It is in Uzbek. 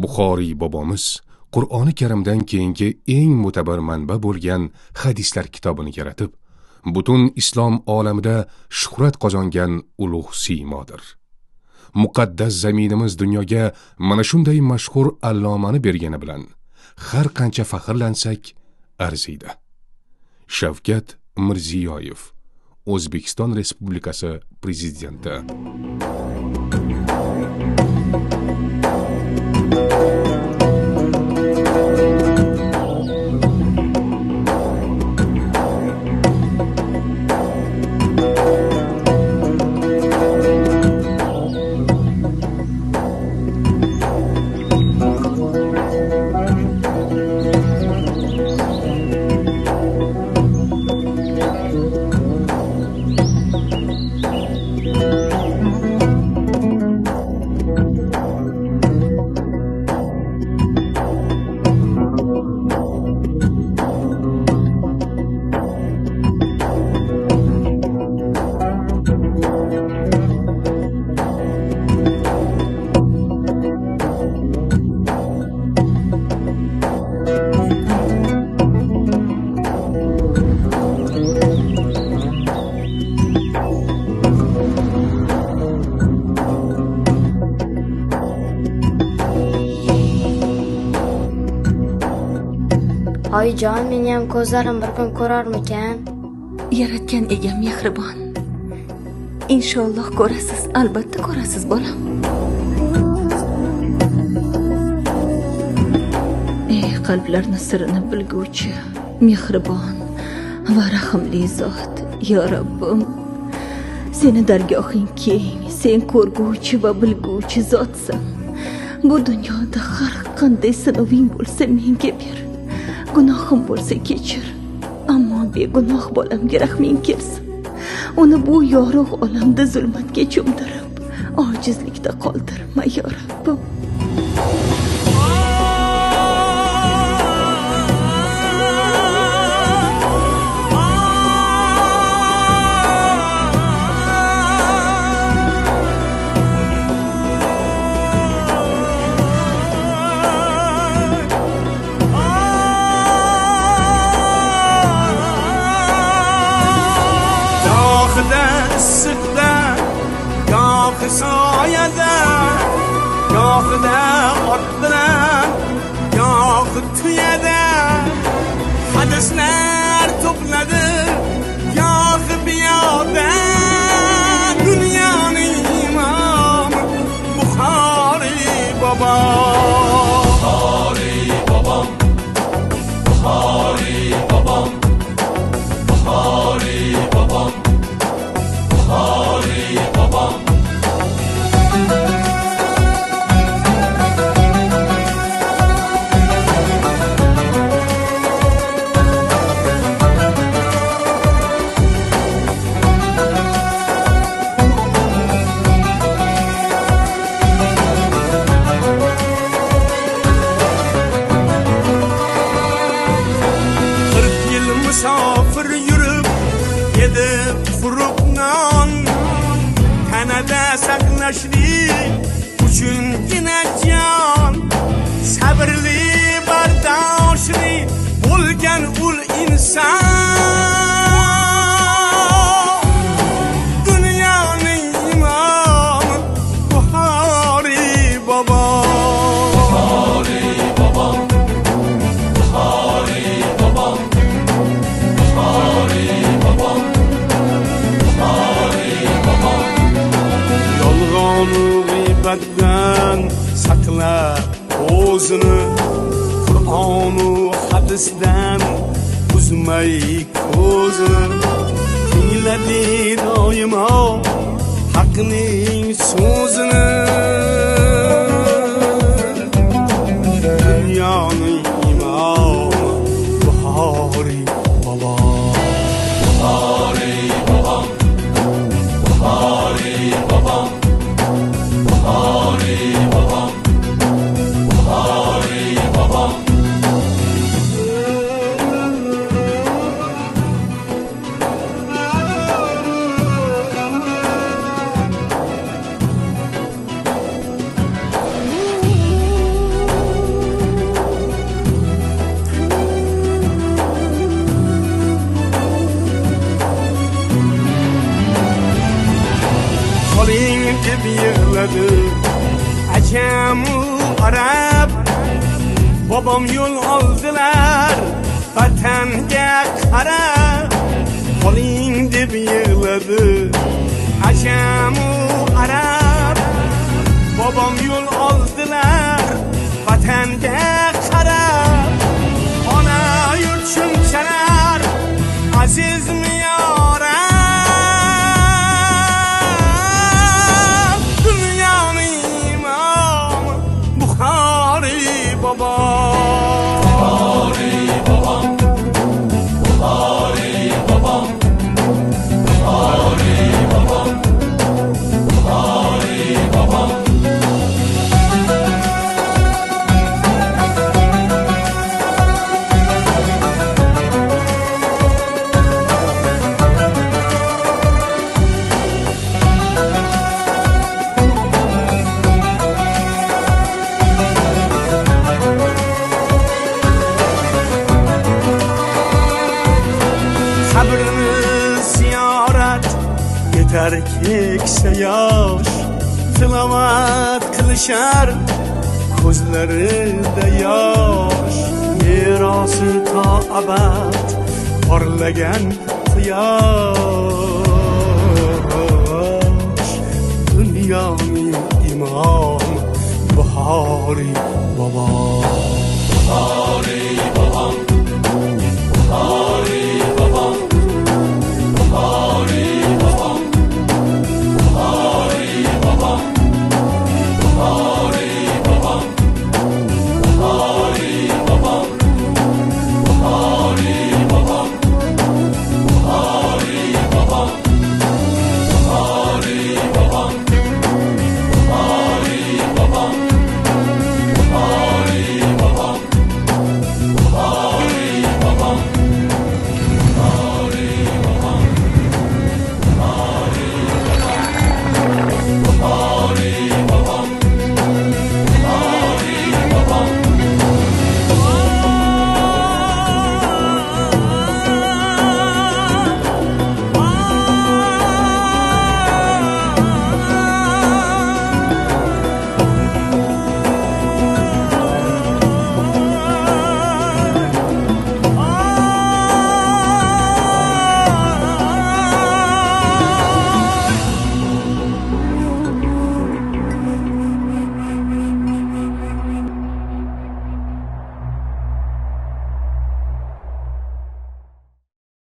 Buxoriy bobomiz Qur'oni Karimdan keyingi eng mo'tabar manba bo'lgan hadislar kitobini yaratib, butun islom olamida shuhrat qozongan ulug' siymodir. Muqaddas zaminimiz dunyoga mana shunday mashhur allomani bergani bilan har qancha faxrlansak arziydi. Shavkat Mirziyoyev, O'zbekiston Respublikasi Prezidenti. Oyijon, meni ham ko'zlarim bir kun ko'rarmikan? Yaratgan egam mehribon. Inshaalloh ko'rasiz, albatta ko'rasiz bolam. Ey qalblarning sirini bilguvchi, mehribon va rahimli zot, ya Rabbim, seni dargohing keng, sen ko'rguvchi va bilguvchi zotsan. Bu dunyoda har qanday sinoving bo'lsa menga ber. Gunohim bo'lsa kechir, ammo begunoh bolamga rahming kelsin. Uni bu yorug' olamda zulmatga cho'mdirib, ojizlikda qoldirma, ya Rabbim. Soyada, gohida otdiran, gohi tuyada, hadislar to'pladi, gohi piyoda, dunyoning imomi Buxoriy bobom. Buxoriy bobom, Buxoriy bobom, Buxoriy bobom, Buxoriy bobom. Musafir yurib yedi quruq non, tanada saqlashlik uchungina jon, sabrli bardoshli bo'lgan ul inson, dunyoning imomi Buxoriy bobom. Buxoriy bobom, Buxoriy bobom, Buxoriy bobom, Buxoriy bobom. Yolg'onu g'iybatdan saqla o'zini, Qur'onu hadisdan uzmay ko'zini. Tingladi doimo haqning so'zini, dunyoning imomi Buxoriy bobom. Buxoriy bobom, Buxoriy bobom, Buxoriy bobom, Buxoriy bobom. qarab bobom yo'l oldilar vatanga qarab qoling deb yig'ladi ajamu arab bobom yo'l oldilar vatanga qarab ona yurt shunchalar azizmi yoram dunyoning imomi Buxoriy bobom Buxoriy bobom Buxoriy bobom Buxoriy bobom Buxoriy bobom Sabrimiz ziyorat yetar keksa yosh tilovat qilishar ko'zlarida yosh merosi to abad porlagan quyosh dunyoning imom Buxoriy bobo